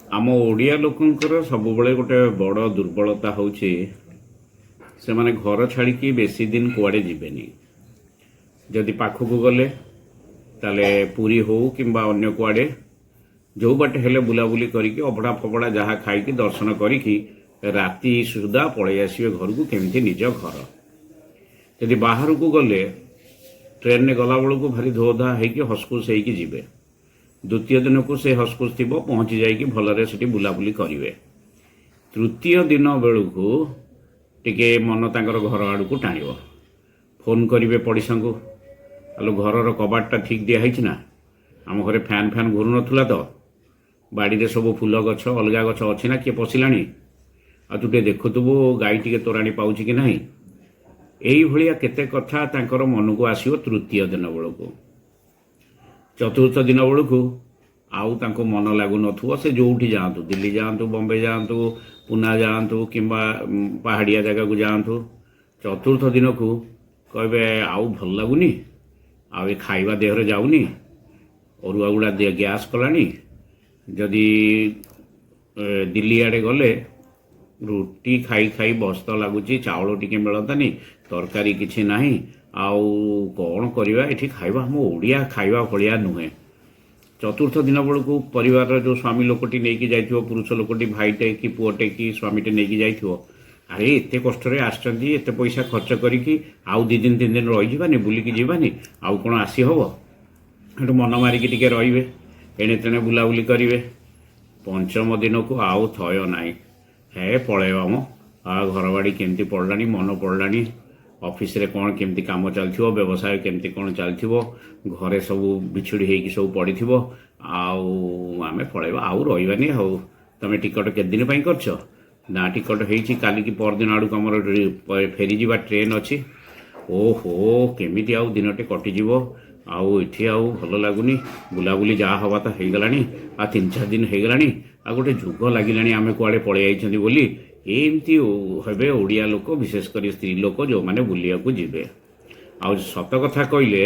ଆମ ଓଡ଼ିଆ ଲୋକଙ୍କର ସବୁବେଳେ ଗୋଟେ ବଡ଼ ଦୁର୍ବଳତା ହେଉଛି ସେମାନେ ଘର ଛାଡ଼ିକି ବେଶୀ ଦିନ କୁଆଡ଼େ ଯିବେନି। ଯଦି ପାଖକୁ ଗଲେ ତାହେଲେ ପୁରୀ ହେଉ କିମ୍ବା ଅନ୍ୟ କୁଆଡ଼େ ଯେଉଁ ବାଟେ ହେଲେ ବୁଲାବୁଲି କରିକି ଅଭଡ଼ା ଫବଡ଼ା ଯାହା ଖାଇକି ଦର୍ଶନ କରିକି ରାତି ସୁଦ୍ଧା ପଳେଇ ଆସିବେ ଘରକୁ, କେମିତି ନିଜ ଘର। ଯଦି ବାହାରକୁ ଗଲେ ଟ୍ରେନରେ ଗଲାବେଳକୁ ଭାରି ଧୋଧା ହେଇକି ହସଖୁସ ହେଇକି ଯିବେ। ଦ୍ୱିତୀୟ ଦିନକୁ ସେ ହସଖୁସ ଥିବ, ପହଞ୍ଚି ଯାଇକି ଭଲରେ ସେଠି ବୁଲାବୁଲି କରିବେ। ତୃତୀୟ ଦିନ ବେଳକୁ ଟିକେ ମନ ତାଙ୍କର ଘର ଆଡ଼କୁ ଟାଣିବ। ଫୋନ୍ କରିବେ ପଡ଼ିଶାଙ୍କୁ, ଆଲୋ ଘରର କବାଟଟା ଠିକ୍ ଦିଆହେଇଛି ନା, ଆମ ଘରେ ଫ୍ୟାନ୍ ଫ୍ୟାନ୍ ଘୁରୁନଥିଲା ତ, ବାଡ଼ିରେ ସବୁ ଫୁଲ ଗଛ ଅଲଗା ଗଛ ଅଛି ନା, କିଏ ପଶିଲାଣି, ଆଉ ତୁ ଟିକେ ଦେଖୁଥିବୁ ଗାଈ ଟିକେ ତୋରାଣି ପାଉଛି କି ନାହିଁ। ଏଇଭଳିଆ କେତେ କଥା ତାଙ୍କର ମନକୁ ଆସିବ ତୃତୀୟ ଦିନ ବେଳକୁ। ଚତୁର୍ଥ ଦିନ ବେଳକୁ ଆଉ ତାଙ୍କୁ ମନ ଲାଗୁନଥିବ, ସେ ଯେଉଁଠି ଯାଆନ୍ତୁ, ଦିଲ୍ଲୀ ଯାଆନ୍ତୁ, ବମ୍ବେ ଯାଆନ୍ତୁ, ପୁନା ଯାଆନ୍ତୁ କିମ୍ବା ପାହାଡ଼ିଆ ଜାଗାକୁ ଯାଆନ୍ତୁ, ଚତୁର୍ଥ ଦିନକୁ କହିବେ ଆଉ ଭଲ ଲାଗୁନି, ଆଉ ଏ ଖାଇବା ଦେହରେ ଯାଉନି, ଅରୁଆ ଗୁଡ଼ା ଗ୍ୟାସ୍ କଲାଣି। ଯଦି ଦିଲ୍ଲୀ ଆଡ଼େ ଗଲେ ରୁଟି ଖାଇ ଖାଇ ବସ୍ତ ଲାଗୁଛି, ଚାଉଳ ଟିକେ ମିଳନ୍ତାନି, ତରକାରୀ କିଛି ନାହିଁ, ଆଉ କ'ଣ କରିବା ଏଠି ଖାଇବା ଆମ ଓଡ଼ିଆ ଖାଇବା ଭଳିଆ ନୁହେଁ। ଚତୁର୍ଥ ଦିନ ବେଳକୁ ପରିବାରର ଯେଉଁ ସ୍ୱାମୀ ଲୋକଟି ନେଇକି ଯାଇଥିବ, ପୁରୁଷ ଲୋକଟି, ଭାଇଟେ କି ପୁଅଟେ କି ସ୍ୱାମୀଟେ ନେଇକି ଯାଇଥିବ, ଆରେ ଏତେ କଷ୍ଟରେ ଆସିଛନ୍ତି, ଏତେ ପଇସା ଖର୍ଚ୍ଚ କରିକି ଆଉ 2 ଦିନ 3 ଦିନ ରହିଯିବାନି, ବୁଲିକି ଯିବାନି, ଆଉ କ'ଣ ଆସି ହେବ। ସେଠୁ ମନ ମାରିକି ଟିକେ ରହିବେ, ଏଣେ ତେଣେ ବୁଲାବୁଲି କରିବେ। ପଞ୍ଚମ ଦିନକୁ ଆଉ ଥୟ ନାହିଁ, ହେ ପଳେଇବା ମ, ଘର ବାଡ଼ି କେମିତି ପଡ଼ିଲାଣି, ମନ ପଡ଼ିଲାଣି, ଅଫିସରେ କ'ଣ କେମିତି କାମ ଚାଲିଥିବ, ବ୍ୟବସାୟ କେମିତି କ'ଣ ଚାଲିଥିବ, ଘରେ ସବୁ ବିଛୁଡ଼ି ହେଇକି ସବୁ ପଡ଼ିଥିବ, ଆଉ ଆମେ ପଳେଇବା, ଆଉ ରହିବାନି। ଆଉ ତୁମେ ଟିକଟ କେତେ ଦିନ ପାଇଁ କରିଛ ନା, ଟିକଟ ହେଇଛି କାଲିକି ପରଦିନ ଆଡ଼କୁ ଆମର ଫେରିଯିବା ଟ୍ରେନ୍ ଅଛି। ଓହୋ, କେମିତି ଆଉ ଦିନଟେ କଟିଯିବ, ଆଉ ଏଠି ଆଉ ଭଲ ଲାଗୁନି, ବୁଲାବୁଲି ଯାହା ହେବା ତ ହେଇଗଲାଣି, ଆଉ 3-4 ଦିନ ହେଇଗଲାଣି, ଆଉ ଗୋଟେ ଯୁଗ ଲାଗିଲାଣି ଆମେ କୁଆଡ଼େ ପଳେଇ ଯାଇଛନ୍ତି ବୋଲି। ଏମିତି ହେବେ ଓଡ଼ିଆ ଲୋକ, ବିଶେଷ କରି ସ୍ତ୍ରୀ ଲୋକ ଯେଉଁମାନେ ବୁଲିବାକୁ ଯିବେ। ଆଉ ସତ କଥା କହିଲେ,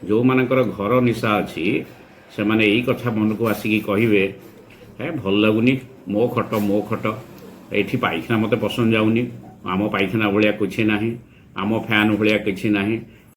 ଯେଉଁମାନଙ୍କର ଘର ନିଶା ଅଛି ସେମାନେ ଏଇ କଥା ମନକୁ ଆସିକି କହିବେ, ହେ ଭଲ ଲାଗୁନି, ମୋ ଖଟ, ଏଇଠି ପାଇଖାନା ମୋତେ ପସନ୍ଦ ଯାଉନି, ଆମ ପାଇଖାନା ଭଳିଆ କିଛି ନାହିଁ, ଆମ ଫ୍ୟାନ୍ ଭଳିଆ କିଛି ନାହିଁ,